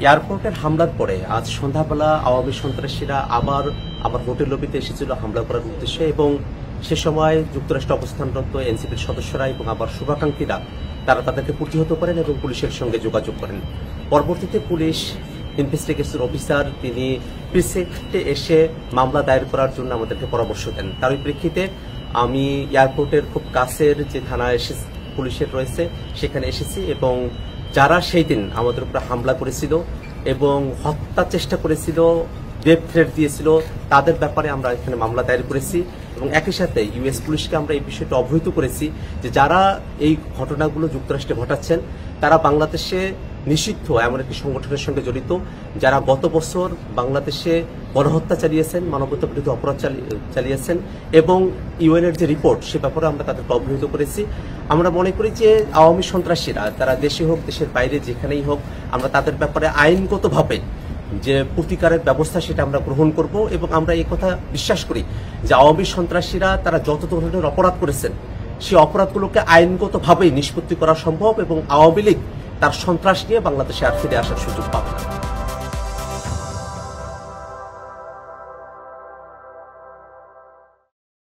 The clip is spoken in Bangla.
এয়ারপোর্টের হামলার পরে আজ সন্ধ্যাবেলা আওয়ামী সন্ত্রাসীরা আবার হোটেল লবিতে এসেছিল হামলা করার উদ্দেশ্যে, এবং সে সময় যুক্তরাষ্ট্রে অবস্থানরত এনসিপির সদস্যরা এবং আবার শুভাকাঙ্ক্ষীরা তারা তাদেরকে প্রতিহত করেন এবং পুলিশের সঙ্গে যোগাযোগ করেন। পরবর্তীতে পুলিশ ইনভেস্টিগেশন অফিসার তিনি প্রিসেক্টে এসে মামলা দায়ের করার জন্য আমাদেরকে পরামর্শ দেন। তার প্রেক্ষিতে আমি এয়ারপোর্টের খুব কাছের যে থানা পুলিশের রয়েছে সেখানে এসেছি, এবং যারা সেই দিন আমাদের উপরে হামলা করেছিল এবং হত্যা চেষ্টা করেছিল, ডেথ থ্রেট দিয়েছিল, তাদের ব্যাপারে আমরা এখানে মামলা দায়ের করেছি এবং একই সাথে ইউএস পুলিশকে আমরা এই বিষয়টা অবহিত করেছি যে যারা এই ঘটনাগুলো যুক্তরাষ্ট্রে ঘটাচ্ছেন তারা বাংলাদেশে নিষিদ্ধ এমন একটি সংগঠনের সঙ্গে জড়িত, যারা গত বছর বাংলাদেশে গণহত্যা চালিয়েছেন, মানবতা বিরোধী অপরাধ চালিয়েছেন, এবং ইউএনের যে রিপোর্ট সে ব্যাপারে আমরা তাদেরকে অবহিত করেছি। আমরা মনে করি যে আওয়ামী সন্ত্রাসীরা তারা দেশে হোক দেশের বাইরে যেখানেই হোক, আমরা তাদের ব্যাপারে আইনগতভাবে যে প্রতিকারের ব্যবস্থা সেটা আমরা গ্রহণ করব, এবং আমরা এই কথা বিশ্বাস করি যে আওয়ামী সন্ত্রাসীরা তারা যত ধরনের অপরাধ করেছেন সেই অপরাধগুলোকে আইনগতভাবেই নিষ্পত্তি করা সম্ভব, এবং আওয়ামী লীগ তার সন্ত্রাস নিয়ে বাংলাদেশে আর ফিরে আসার সুযোগ পাবে।